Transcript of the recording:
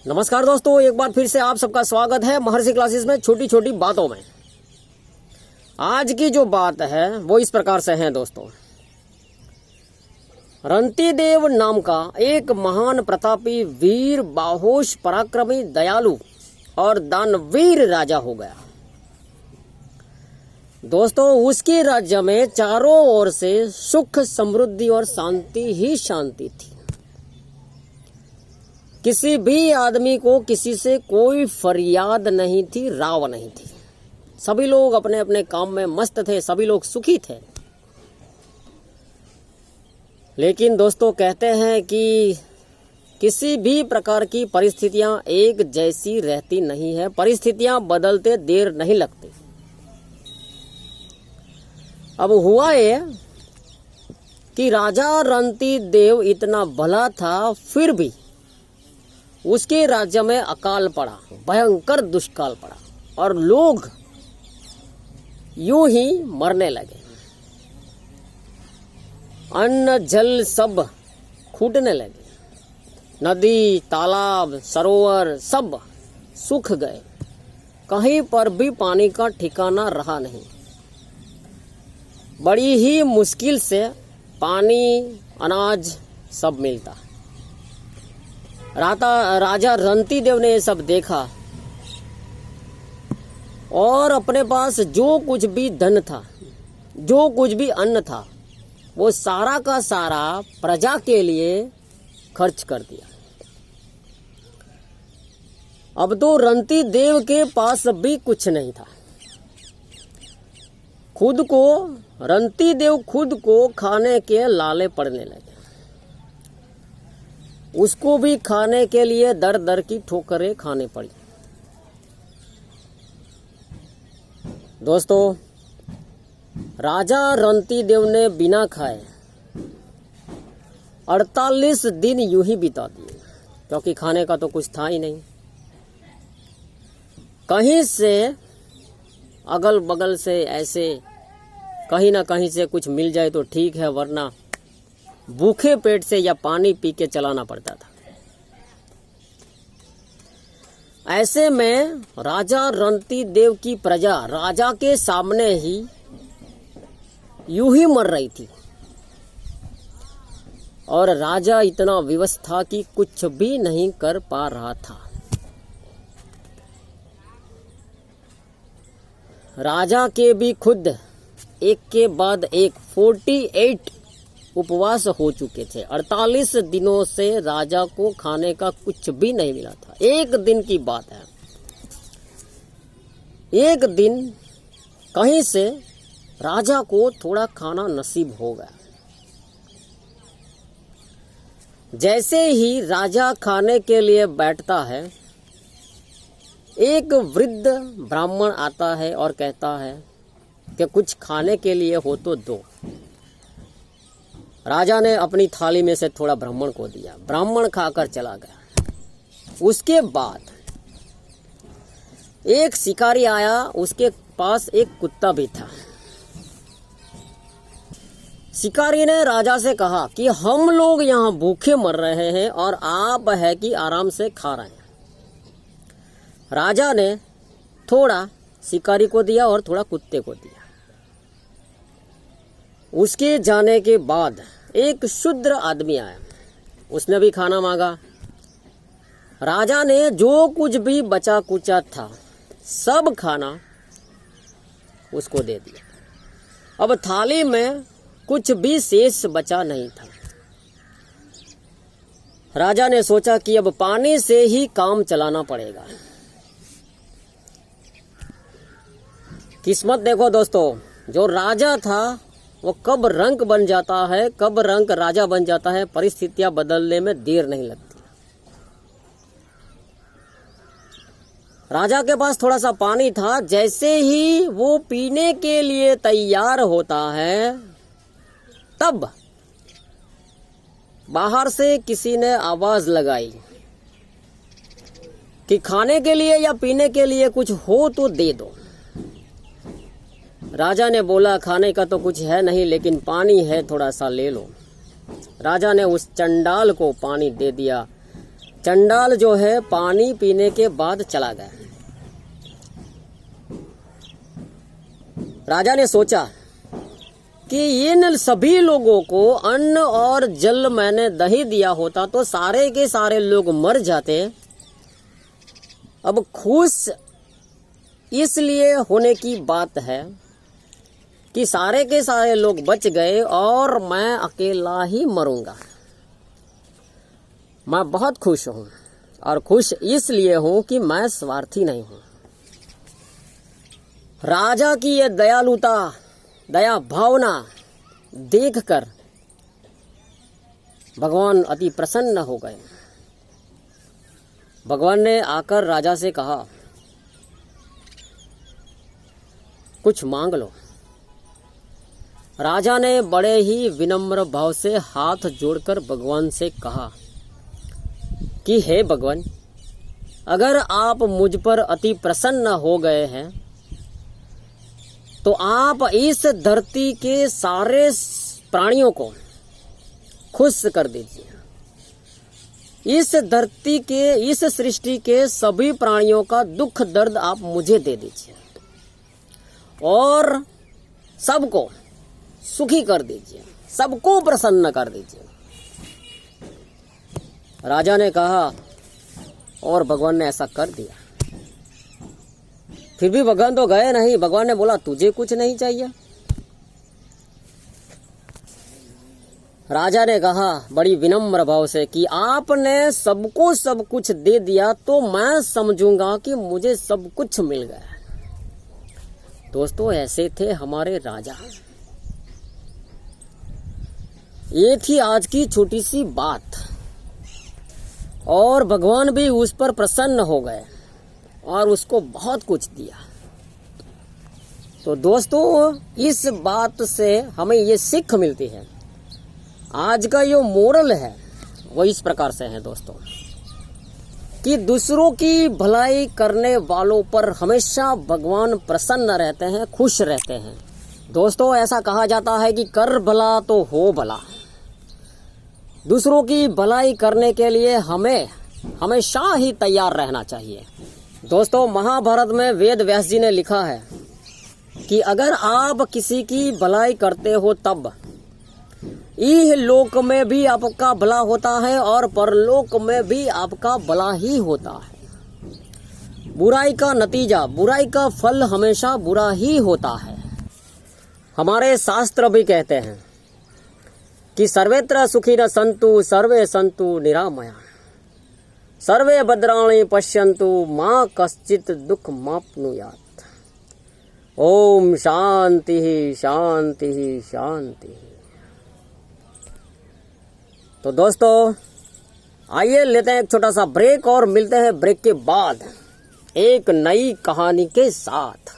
नमस्कार दोस्तों, एक बार फिर से आप सबका स्वागत है महर्षि क्लासेस में छोटी छोटी बातों में। आज की जो बात है वो इस प्रकार से है दोस्तों। रंतिदेव नाम का एक महान प्रतापी वीर बाहोश पराक्रमी दयालु और दानवीर राजा हो गया। दोस्तों, उसके राज्य में चारों ओर से सुख समृद्धि और शांति ही शांति थी। किसी भी आदमी को किसी से कोई फरियाद नहीं थी, राव नहीं थी। सभी लोग अपने अपने काम में मस्त थे, सभी लोग सुखी थे। लेकिन दोस्तों, कहते हैं कि किसी भी प्रकार की परिस्थितियां एक जैसी रहती नहीं है। परिस्थितियां बदलते देर नहीं लगती। अब हुआ ये कि राजा रंतिदेव इतना भला था, फिर भी उसके राज्य में अकाल पड़ा, भयंकर दुष्काल पड़ा और लोग यूं ही मरने लगे। अन्न जल सब खूटने लगे। नदी, तालाब, सरोवर सब सूख गए। कहीं पर भी पानी का ठिकाना रहा नहीं। बड़ी ही मुश्किल से पानी, अनाज सब मिलता। राजा रंतिदेव ने ये सब देखा और अपने पास जो कुछ भी धन था, जो कुछ भी अन्न था, वो सारा का सारा प्रजा के लिए खर्च कर दिया। अब तो रंतिदेव के पास भी कुछ नहीं था। रंतिदेव खुद को खाने के लाले पड़ने लगे। उसको भी खाने के लिए दर दर की ठोकरें खानी पड़ी। दोस्तों, राजा रंतिदेव ने बिना खाए 48 दिन यूं ही बिता दिए, क्योंकि खाने का तो कुछ था ही नहीं। कहीं से अगल बगल से ऐसे कहीं ना कहीं से कुछ मिल जाए तो ठीक है, वरना भूखे पेट से या पानी पी के चलाना पड़ता था। ऐसे में राजा रंतिदेव की प्रजा राजा के सामने ही यूं ही मर रही थी और राजा इतना विवश था कि कुछ भी नहीं कर पा रहा था। राजा के भी खुद एक के बाद एक 48 उपवास हो चुके थे। 48 दिनों से राजा को खाने का कुछ भी नहीं मिला था। एक दिन की बात है, एक दिन कहीं से राजा को थोड़ा खाना नसीब हो गया। जैसे ही राजा खाने के लिए बैठता है, एक वृद्ध ब्राह्मण आता है और कहता है कि कुछ खाने के लिए हो तो दो। राजा ने अपनी थाली में से थोड़ा ब्राह्मण को दिया। ब्राह्मण खाकर चला गया। उसके बाद एक शिकारी आया, उसके पास एक कुत्ता भी था। शिकारी ने राजा से कहा कि हम लोग यहाँ भूखे मर रहे हैं और आप है कि आराम से खा रहे हैं। राजा ने थोड़ा शिकारी को दिया और थोड़ा कुत्ते को दिया। उसके जाने के बाद एक शूद्र आदमी आया, उसने भी खाना मांगा। राजा ने जो कुछ भी बचा कुचा था सब खाना उसको दे दिया। अब थाली में कुछ भी शेष बचा नहीं था। राजा ने सोचा कि अब पानी से ही काम चलाना पड़ेगा। किस्मत देखो दोस्तों, जो राजा था वो कब रंक बन जाता है, कब रंक राजा बन जाता है, परिस्थितियां बदलने में देर नहीं लगती। राजा के पास थोड़ा सा पानी था। जैसे ही वो पीने के लिए तैयार होता है, तब बाहर से किसी ने आवाज लगाई कि खाने के लिए या पीने के लिए कुछ हो तो दे दो। राजा ने बोला, खाने का तो कुछ है नहीं, लेकिन पानी है, थोड़ा सा ले लो। राजा ने उस चंडाल को पानी दे दिया। चंडाल जो है पानी पीने के बाद चला गया। राजा ने सोचा कि इन सभी लोगों को अन्न और जल मैंने नहीं दिया होता तो सारे के सारे लोग मर जाते। अब खुश इसलिए होने की बात है कि सारे के सारे लोग बच गए और मैं अकेला ही मरूंगा। मैं बहुत खुश हूं और खुश इसलिए हूं कि मैं स्वार्थी नहीं हूं। राजा की ये दयालुता, दया भावना देखकर भगवान अति प्रसन्न हो गए। भगवान ने आकर राजा से कहा, कुछ मांग लो। राजा ने बड़े ही विनम्र भाव से हाथ जोड़कर भगवान से कहा कि हे भगवान, अगर आप मुझ पर अति प्रसन्न हो गए हैं तो आप इस धरती के सारे प्राणियों को खुश कर दीजिए। इस धरती के, इस सृष्टि के सभी प्राणियों का दुख दर्द आप मुझे दे दीजिए और सबको सुखी कर दीजिए, सबको प्रसन्न कर दीजिए। राजा ने कहा और भगवान ने ऐसा कर दिया। फिर भी भगवान तो गए नहीं। भगवान ने बोला, तुझे कुछ नहीं चाहिए? राजा ने कहा बड़ी विनम्र भाव से कि आपने सबको सब कुछ दे दिया तो मैं समझूंगा कि मुझे सब कुछ मिल गया। दोस्तों, ऐसे थे हमारे राजा। ये थी आज की छोटी सी बात और भगवान भी उस पर प्रसन्न हो गए और उसको बहुत कुछ दिया। तो दोस्तों, इस बात से हमें ये सीख मिलती है। आज का जो मोरल है वो इस प्रकार से है दोस्तों, कि दूसरों की भलाई करने वालों पर हमेशा भगवान प्रसन्न रहते हैं, खुश रहते हैं। दोस्तों, ऐसा कहा जाता है कि कर भला तो हो भला। दूसरों की भलाई करने के लिए हमें हमेशा ही तैयार रहना चाहिए। दोस्तों, महाभारत में वेद व्यास जी ने लिखा है कि अगर आप किसी की भलाई करते हो तब इह लोक में भी आपका भला होता है और परलोक में भी आपका भला ही होता है। बुराई का नतीजा, बुराई का फल हमेशा बुरा ही होता है। हमारे शास्त्र भी कहते हैं कि सर्वेत्र सुखिनः सन्तु सर्वे सन्तु निरामया, सर्वे भद्राणि पश्यन्तु मां कश्चित् दुःखमाप्नुयात्। ओम शांति शांति शांति। तो दोस्तों, आइए लेते हैं एक छोटा सा ब्रेक और मिलते हैं ब्रेक के बाद एक नई कहानी के साथ।